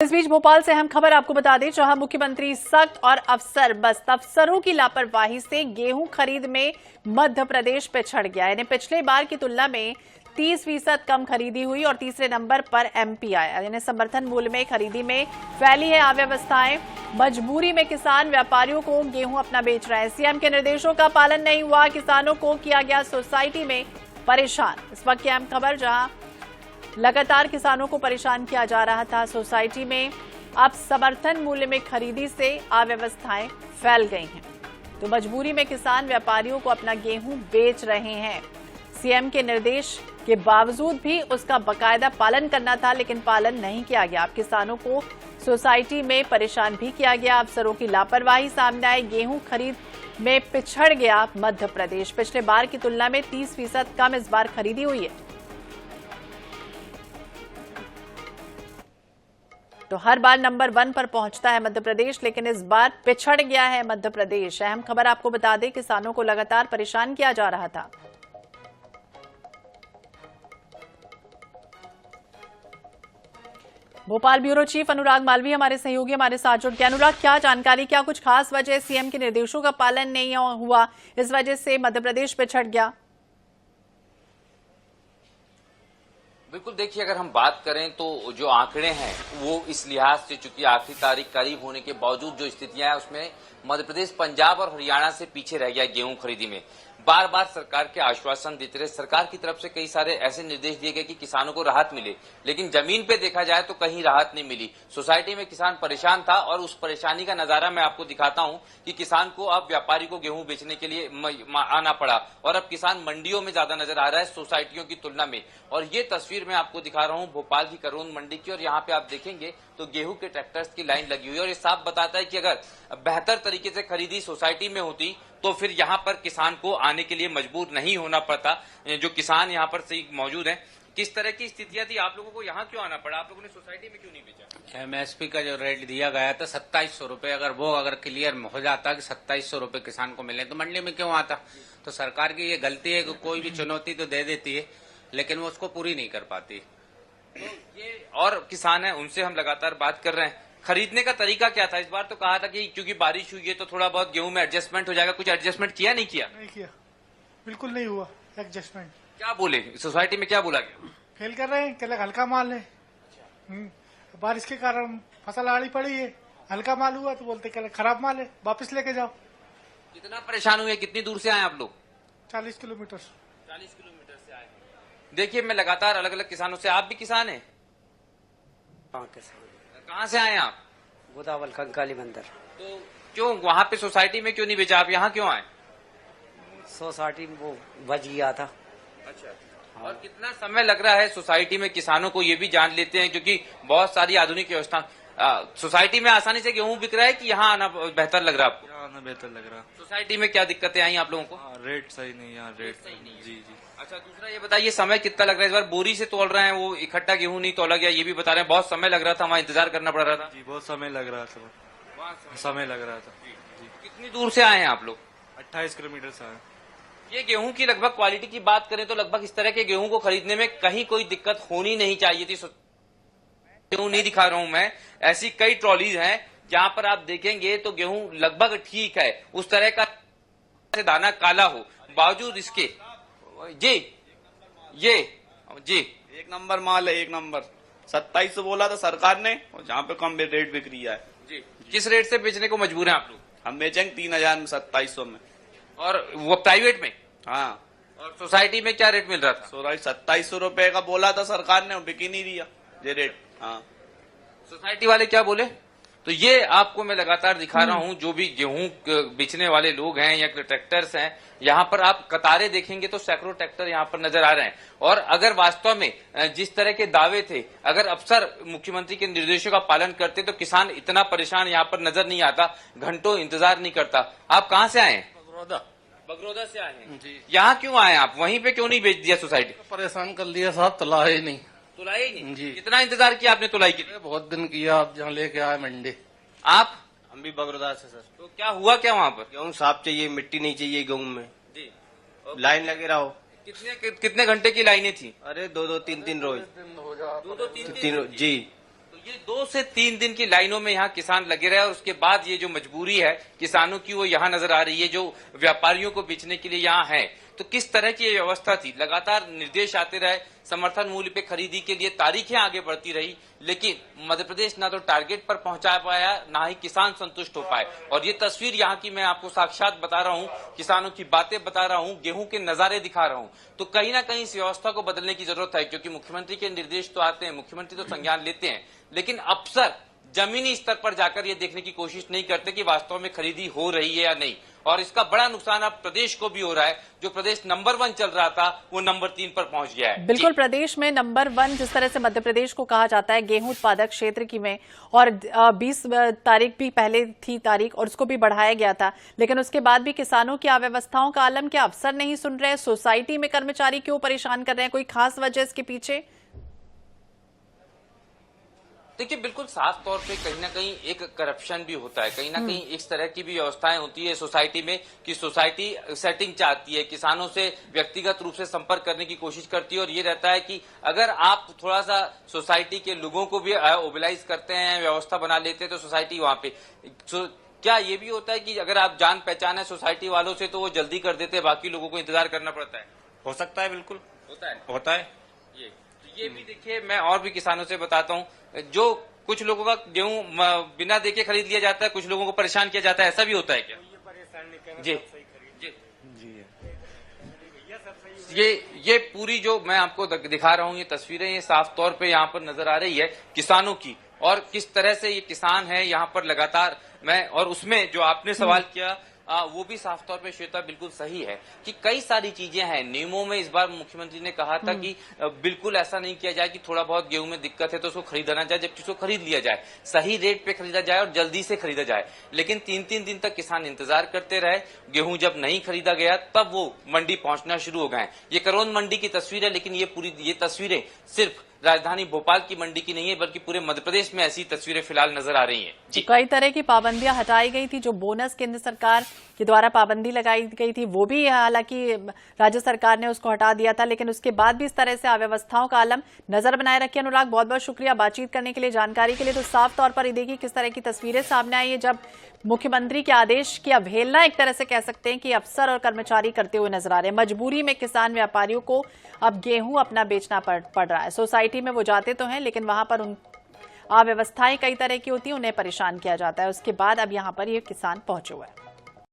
इस बीच भोपाल से अहम खबर आपको बता दें, जहां मुख्यमंत्री सख्त और अफसर बस अफसरों की लापरवाही से गेहूं खरीद में मध्य प्रदेश पिछड़ गया। यानी पिछले बार की तुलना में 30% कम खरीदी हुई और तीसरे नंबर पर एमपी आया। यानी समर्थन मूल्य में खरीदी में फैली है अव्यवस्थाएं। मजबूरी में किसान व्यापारियों को गेहूं अपना बेच रहे हैं। सीएम के निर्देशों का पालन नहीं हुआ, किसानों को किया गया सोसाइटी में परेशान। इस वक्त की अहम खबर, जहां लगातार किसानों को परेशान किया जा रहा था सोसाइटी में, अब समर्थन मूल्य में खरीदी से अव्यवस्थाएं फैल गई हैं। तो मजबूरी में किसान व्यापारियों को अपना गेहूं बेच रहे हैं। सीएम के निर्देश के बावजूद भी उसका बाकायदा पालन करना था, लेकिन पालन नहीं किया गया। अब किसानों को सोसाइटी में परेशान भी किया गया। अफसरों की लापरवाही सामने आई। गेहूं खरीद में पिछड़ गया मध्य प्रदेश। पिछले बार की तुलना में 30% कम इस बार खरीदी हुई है। तो हर बार नंबर 1 पर पहुंचता है मध्य प्रदेश, लेकिन इस बार पिछड़ गया है मध्य प्रदेश। अहम खबर आपको बता दें, किसानों को लगातार परेशान किया जा रहा था। भोपाल ब्यूरो चीफ अनुराग मालवीय हमारे सहयोगी हमारे साथ जुड़ गए। अनुराग, क्या जानकारी, क्या कुछ खास वजह सीएम के निर्देशों का पालन नहीं हुआ, इस वजह से मध्य प्रदेश पिछड़ गया? बिल्कुल, देखिए, अगर हम बात करें तो जो आंकड़े हैं वो इस लिहाज से, चूंकि आखिरी तारीख करीब होने के बावजूद जो स्थितियां हैं उसमें मध्य प्रदेश पंजाब और हरियाणा से पीछे रह गया गेहूं खरीदी में। बार बार सरकार के आश्वासन देते रहे, सरकार की तरफ से कई सारे ऐसे निर्देश दिए गए कि किसानों को राहत मिले, लेकिन जमीन पे देखा जाए तो कहीं राहत नहीं मिली। सोसाइटी में किसान परेशान था और उस परेशानी का नजारा मैं आपको दिखाता हूं कि किसान को अब व्यापारी को गेहूं बेचने के लिए आना पड़ा और अब किसान मंडियों में ज्यादा नजर आ रहा है सोसाइटियों की तुलना में। और ये तस्वीर मैं आपको दिखा रहा हूं भोपाल की करोंद मंडी की, और यहाँ पे आप देखेंगे तो गेहूं के ट्रैक्टर्स की लाइन लगी हुई है। और ये साफ बताता है कि अगर बेहतर तरीके से खरीदी सोसाइटी में होती तो फिर यहाँ पर किसान को आने के लिए मजबूर नहीं होना पड़ता। जो किसान यहाँ पर से मौजूद हैं, किस तरह की स्थितियां थी, आप लोगों को यहाँ क्यों आना पड़ा, आप लोगों ने सोसाइटी में क्यों नहीं बेचा? एमएसपी का जो रेट दिया गया था 2700 रुपए, अगर क्लियर हो जाता कि 2700 रुपए किसान को मिले तो मंडी में क्यों आता? तो सरकार की ये गलती है कि कोई भी चुनौती तो दे देती है लेकिन वो उसको पूरी नहीं कर पाती। तो ये और किसान है, उनसे हम लगातार बात कर रहे हैं। खरीदने का तरीका क्या था? इस बार तो कहा था कि क्योंकि बारिश हुई है तो थोड़ा बहुत गेहूं में एडजस्टमेंट हो जाएगा, कुछ एडजस्टमेंट किया नहीं किया? नहीं किया, बिल्कुल नहीं हुआ एडजस्टमेंट। क्या बोले सोसाइटी में, क्या बोला गया? फेल कर रहे हैं, कहले हल्का माल है। बारिश के कारण फसल आड़ी पड़ी है, हल्का माल हुआ तो बोलते कहले खराब माल है, वापस लेके जाओ। कितना परेशान हुए, कितनी दूर से आए आप लोग? 40 किलोमीटर। 40 किलोमीटर से आए। देखिए, मैं लगातार अलग अलग किसानों से, आप भी किसान हैं? कहाँ से आए आप? गोदावल कंकाली मंदिर। तो क्यों वहाँ पे सोसाइटी में क्यों नहीं बेचा, आप यहाँ क्यों आए? सोसाइटी में वो बच गया था। अच्छा, और कितना समय लग रहा है सोसाइटी में किसानों को, ये भी जान लेते हैं, क्योंकि बहुत सारी आधुनिक व्यवस्था सोसाइटी में आसानी से गेहूं बिक रहा है कि यहाँ आना बेहतर लग रहा है आपको? यहाँ आना बेहतर लग रहा। सोसाइटी में क्या दिक्कतें आई आप लोगों को? रेट सही नहीं, यहाँ रेट सही नहीं है। जी जी। अच्छा, दूसरा ये बताइए, समय कितना लग रहा है? इस बार बोरी से तोल रहे हैं, वो इकट्ठा गेहूं नहीं तोला गया, ये भी बता रहे हैं। बहुत समय लग रहा था, वहाँ इंतजार करना पड़ रहा था। जी, बहुत समय लग रहा था, समय लग रहा था। जी। कितनी दूर से आए हैं आप लोग? 28 किलोमीटर से आए। ये गेहूं की लगभग क्वालिटी की बात करें तो लगभग इस तरह के गेहूं को खरीदने में कहीं कोई दिक्कत होनी नहीं चाहिए थी। गेहूं नहीं दिखा रहा हूं मैं, ऐसी कई ट्रॉलीज हैं जहां पर आप देखेंगे तो गेहूं लगभग ठीक है, उस तरह का दाना काला हो, बावजूद इसके जी एक नंबर माल है, एक नंबर। 2700 बोला था सरकार ने, और जहाँ पे कम रेट बिक रही है जी। किस रेट से बेचने को मजबूर हैं आप लोग? हम बेचेंगे 3000 में, 2700 में। और वो प्राइवेट में? हाँ। और सोसाइटी में क्या रेट मिल रहा था? 2700 रुपए का बोला था सरकार ने, बिक ही नहीं दिया ये रेट। हाँ, सोसाइटी वाले क्या बोले? तो ये आपको मैं लगातार दिखा रहा हूं, जो भी गेहूं बेचने वाले लोग हैं या ट्रैक्टर्स हैं, यहाँ पर आप कतारें देखेंगे तो सैकड़ों ट्रैक्टर यहाँ पर नजर आ रहे हैं। और अगर वास्तव में जिस तरह के दावे थे, अगर अफसर मुख्यमंत्री के निर्देशों का पालन करते तो किसान इतना परेशान यहाँ पर नजर नहीं आता, घंटों इंतजार नहीं करता। आप कहाँ से आए हैं? बगरौदा से आए हैं जी। यहाँ क्यों आए आप, वहीं पे क्यों नहीं बेच दिया सोसाइटी? परेशान कर लिया साहब, तुला ही नहीं। तुलाई ही नहीं जी। कितना इंतजार किया आपने तुलाई के लिए? बहुत दिन किया, आप जहाँ लेके आए मंडी। आप? हम भी बगरौदा से सर। तो क्या हुआ क्या वहाँ पर? गेहूँ साफ चाहिए, मिट्टी नहीं चाहिए गेहूँ में जी। लाइन लगे रहो। कितने घंटे की लाइनें थी? अरे 2-2 3-3 रोज। दो तीन तीन रोज जी। तो ये 2 से 3 दिन की लाइनों में यहाँ किसान लगे रहे और उसके बाद ये जो मजबूरी है किसानों की वो यहाँ नजर आ रही है, जो व्यापारियों को बेचने के लिए यहाँ है। तो किस तरह की ये व्यवस्था थी, लगातार निर्देश आते रहे, समर्थन मूल्य पे खरीदी के लिए तारीखें आगे बढ़ती रही, लेकिन मध्य प्रदेश ना तो टारगेट पर पहुंचा पाया, ना ही किसान संतुष्ट हो पाए। और ये तस्वीर यहाँ की मैं आपको साक्षात बता रहा हूँ, किसानों की बातें बता रहा हूँ, गेहूं के नजारे दिखा रहा हूँ। तो कहीं ना कहीं इस व्यवस्था को बदलने की जरूरत है, क्योंकि मुख्यमंत्री के निर्देश तो आते हैं, मुख्यमंत्री तो संज्ञान लेते हैं, लेकिन अफसर जमीनी स्तर पर जाकर ये देखने की कोशिश नहीं करते कि वास्तव में खरीदी हो रही है या नहीं। और इसका बड़ा नुकसान अब प्रदेश को भी हो रहा है। जो प्रदेश नंबर 1 चल रहा था वो नंबर 3 पर पहुंच गया है। बिल्कुल, प्रदेश में नंबर 1 जिस तरह से मध्य प्रदेश को कहा जाता है गेहूं उत्पादक क्षेत्र की में, और 20 तारीख भी पहले थी तारीख और उसको भी बढ़ाया गया था, लेकिन उसके बाद भी किसानों की अव्यवस्थाओं का आलम क्या अफसर नहीं सुन रहे? सोसाइटी में कर्मचारी क्यों परेशान कर रहे हैं? कोई खास वजह इसके पीछे? देखिए, बिल्कुल साफ तौर पे कहीं ना कहीं एक करप्शन भी होता है, कहीं ना कहीं इस तरह की भी व्यवस्थाएं होती है सोसाइटी में कि सोसाइटी सेटिंग चाहती है, किसानों से व्यक्तिगत रूप से संपर्क करने की कोशिश करती है। और ये रहता है कि अगर आप थोड़ा सा सोसाइटी के लोगों को भी मोबिलाइज करते हैं, व्यवस्था बना लेते हैं, तो सोसाइटी वहां पे क्या ये भी होता है कि अगर आप जान पहचान है सोसाइटी वालों से तो वो जल्दी कर देते हैं, बाकी लोगों को इंतजार करना पड़ता है? हो सकता है, बिल्कुल होता है। ये भी देखिए, मैं और भी किसानों से बताता हूँ, जो कुछ लोगों का गेहूं बिना देखे खरीद लिया जाता है, कुछ लोगों को परेशान किया जाता है, ऐसा भी होता है क्या? जी ये पूरी जो मैं आपको दिखा रहा हूँ ये तस्वीरें, ये साफ तौर पे यहाँ पर नजर आ रही है किसानों की, और किस तरह से ये किसान है यहाँ पर लगातार। मैं और उसमें जो आपने सवाल किया वो भी साफ तौर पे श्वेता बिल्कुल सही है कि कई सारी चीजें हैं नियमों में। इस बार मुख्यमंत्री ने कहा था कि बिल्कुल ऐसा नहीं किया जाए कि थोड़ा बहुत गेहूं में दिक्कत है तो उसको खरीदा ना जाए, जबकि उसको खरीद लिया जाए, सही रेट पे खरीदा जाए और जल्दी से खरीदा जाए। लेकिन 3-3 दिन तक किसान इंतजार करते रहे, गेहूं जब नहीं खरीदा गया तब वो मंडी पहुंचना शुरू हो गए। ये करोंद मंडी की तस्वीर है, लेकिन ये तस्वीरें सिर्फ राजधानी भोपाल की मंडी की नहीं है, बल्कि पूरे मध्य प्रदेश में ऐसी तस्वीरें फिलहाल नजर आ रही हैं। जी, कई तरह की पाबंदियां हटाई गई थी, जो बोनस केंद्र सरकार के द्वारा पाबंदी लगाई गई थी वो भी हालांकि राज्य सरकार ने उसको हटा दिया था, लेकिन उसके बाद भी इस तरह से अव्यवस्थाओं का आलम नजर बनाए रखे। अनुराग, बहुत बहुत शुक्रिया बातचीत करने के लिए, जानकारी के लिए। तो साफ तौर पर ये देखिए किस तरह की तस्वीरें सामने आई है, जब मुख्यमंत्री के आदेश की अवहेलना एक तरह से कह सकते हैं कि अफसर और कर्मचारी करते हुए नजर आ रहे हैं। मजबूरी में किसान व्यापारियों को अब गेहूं अपना बेचना पड़ रहा है। सोसाइटी में वो जाते तो हैं, लेकिन वहां पर उन अव्यवस्थाएं कई तरह की होती हैं, उन्हें परेशान किया जाता है। उसके बाद अब यहां पर ये किसान पहुंचे हुए हैं।